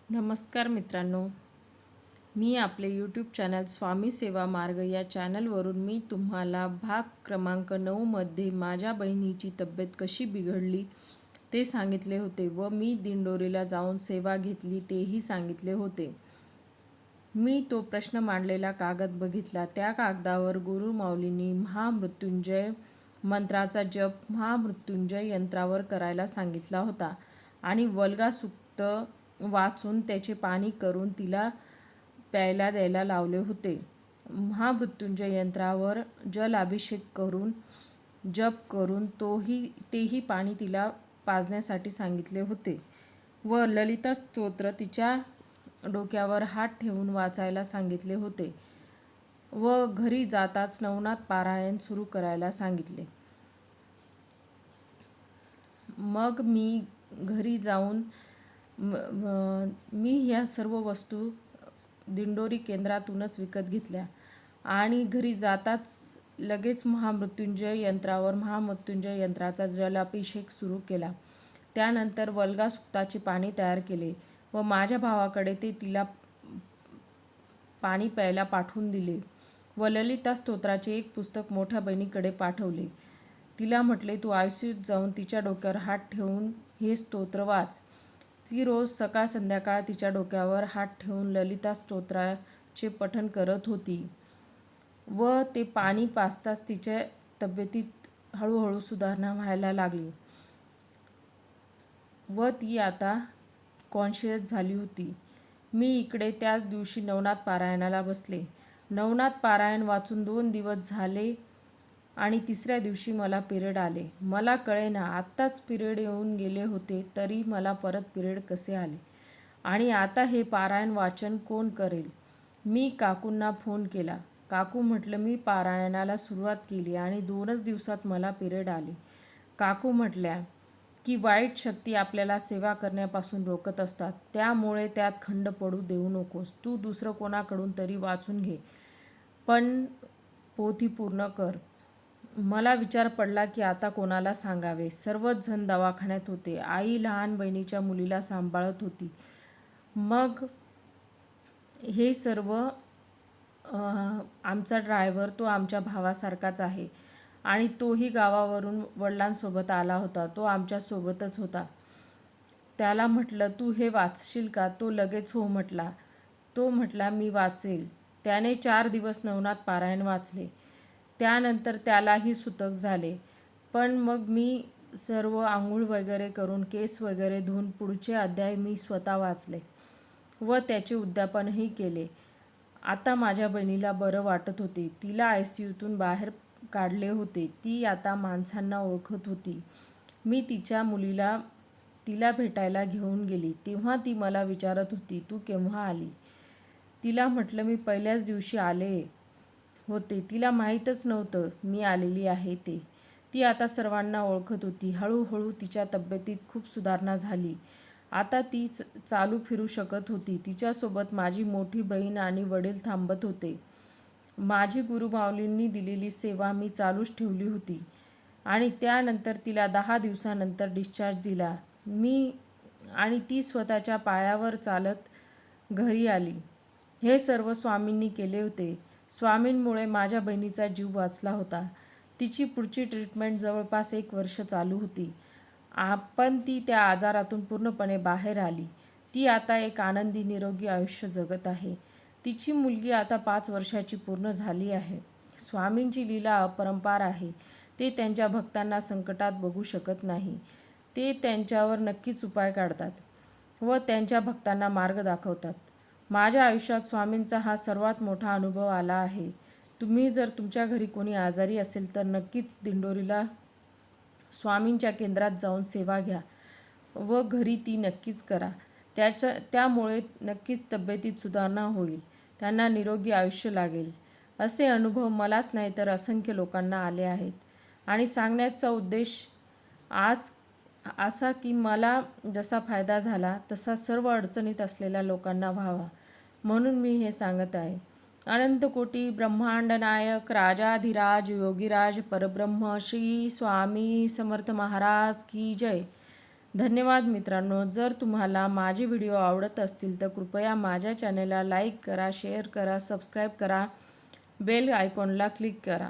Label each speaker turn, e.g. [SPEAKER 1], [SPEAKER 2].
[SPEAKER 1] नमस्कार मित्रांनो, मी आपले यूट्यूब चॅनल स्वामी सेवा मार्ग या चॅनलवरून मी तुम्हाला भाग क्रमांक 9मध्ये माझ्या बहिणीची तब्येत कशी बिघडली ते सांगितले होते व मी दिंडोरीला जाऊन सेवा घेतली तेही सांगितले होते. मी तो प्रश्न मांडलेला कागद बघितला. त्या कागदावर गुरुमाऊलींनी महामृत्युंजय मंत्राचा जप महामृत्युंजय यंत्रावर करायला सांगितला होता आणि वल्गा सूक्त वाचून त्याचे पाणी करून तिला प्यायला द्यायला लावले होते. महामृत्युंजय यंत्रावर जलाभिषेक करून जप करून तेही पाणी तिला पाजण्यासाठी सांगितले होते व ललिता स्तोत्र तिच्या डोक्यावर हात ठेवून वाचायला सांगितले होते व घरी जाताच नवनाथ पारायण सुरू करायला सांगितले. मग मी घरी जाऊन मी ह्या सर्व वस्तू दिंडोरी केंद्रातूनच विकत घेतल्या आणि घरी जाताच लगेच महामृत्युंजय यंत्राचा जलाभिषेक सुरू केला. त्यानंतर वल्गा सुक्ताचे पाणी तयार केले व माझ्या भावाकडे ते तिला पाणी प्यायला पाठवून दिले व ललिता स्तोत्राचे एक पुस्तक मोठ्या बहिणीकडे पाठवले. तिला म्हटले, तू आयसीयूत जाऊन तिच्या डोक्यावर हात ठेवून हे स्तोत्र वाच. ती रोज सकाळ संध्याकाळ तिच्या डोक्यावर हात ठेवून ललिता स्तोत्राचे पठण करत होती व ते पाणी पाजताच तिच्या तब्येतीत हळूहळू सुधारणा व्हायला लागली व ती आता कॉन्शियस झाली होती. मी इकडे त्याच दिवशी नवनाथ पारायणाला बसले. नवनाथ पारायण वाचून 2 दिवस झाले आणि तिसऱ्या दिवशी मला पिरियड आले. मला कळेना, आत्ताच पिरियड येऊन गेले होते तरी मला परत पिरियड कसे आले आणि आता हे पारायण वाचन कोण करेल. मी काकूंना फोन केला. काकू म्हटलं, मी पारायणाला सुरुवात केली आणि 2च दिवसात मला पिरियड आले. काकू म्हटल्या की वाईट शक्ती आपल्याला सेवा करण्यापासून रोखत असतात, त्यामुळे त्यात खंड पडू देऊ नकोस. तू दुसरं कोणाकडून तरी वाचून घे, पण पोथी पूर्ण कर. मला विचार पडला की आता कोणाला सांगावे. सर्वच जण दवाखान्यात होते. आई लहान बहिणीच्या मुलीला सांभाळत होती. मग हे सर्व आमचा ड्रायव्हर तो आमच्या भावासारखाच आहे आणि तोही गावावरून वडिलांसोबत आला होता. तो आमच्यासोबतच होता. त्याला म्हटलं, तू हे वाचशील का? तो लगेच हो म्हटला. तो म्हटला, मी वाचेल. त्याने 4 दिवस नवनाथ पारायण वाचले. त्यानंतर त्यालाही सुतक झाले. पण मग मी सर्व आंघोळ वगैरे करून केस वगैरे धुवून पुढचे अध्याय मी स्वतः वाचले व त्याचे उद्यापनही केले. आता माझ्या बहिणीला बरं वाटत होते. तिला आयसीयूतून बाहेर काढले होते. ती आता माणसांना ओळखत होती. मी तिच्या मुलीला तिला भेटायला घेऊन गेली तेव्हा ती मला विचारत होती, तू केव्हा आली? तिला म्हटलं, मी पहिल्याच दिवशी आले होते. तिला माहीतच नव्हतं मी आलेली आहे ते. ती आता सर्वांना ओळखत होती. हळूहळू तिच्या तब्येतीत खूप सुधारणा झाली. आता ती चालू फिरू शकत होती. तिच्यासोबत माझी मोठी बहीण आणि वडील थांबत होते. माझी गुरुमाऊलींनी दिलेली सेवा मी चालूच ठेवली होती आणि त्यानंतर तिला 10 दिवसानंतर डिस्चार्ज दिला मी आणि ती स्वतःच्या पायावर चालत घरी आली. हे सर्व स्वामींनी केले होते. स्वामींमुळे माझ्या बहिणीचा जीव वाचला होता. तिची पुढची ट्रीटमेंट जवळपास 1 वर्ष चालू होती. पण ती त्या आजारातून पूर्णपणे बाहेर आली. ती आता एक आनंदी निरोगी आयुष्य जगत आहे. तिची मुलगी आता 5 वर्षाची पूर्ण झाली आहे. स्वामींची लीला अपरंपार आहे. ते त्यांच्या भक्तांना संकटात बघू शकत नाही. ते त्यांच्यावर नक्कीच उपाय काढतात व त्यांच्या भक्तांना मार्ग दाखवतात. माझ्या आयुष्यात स्वामींचा हा सर्वात मोठा अनुभव आला आहे. तुम्ही जर तुमच्या घरी कोणी आजारी असेल तर नक्कीच दिंडोरीला स्वामींच्या केंद्रात जाऊन सेवा घ्या व घरी ती नक्कीच करा. त्यामुळे नक्कीच तब्येतीत सुधारणा होईल. त्यांना निरोगी आयुष्य लागेल. असे अनुभव मलाच नाही तर असंख्य लोकांना आले आहेत आणि सांगण्याचा उद्देश आज असा की मला जसा फायदा झाला तसा सर्व अडचणीत असलेल्या लोकांना व्हावा म्हणून मी हे सांगत आहे. अनंतकोटी ब्रह्मांड नायक राजाधिराज योगीराज परब्रह्म श्री स्वामी समर्थ महाराज की जय. धन्यवाद मित्रांनो. जर तुम्हाला माझे व्हिडिओ आवडत असतील तर कृपया माझ्या चॅनलला लाईक करा, शेअर करा, सबस्क्राईब करा, बेल आयकॉनला क्लिक करा.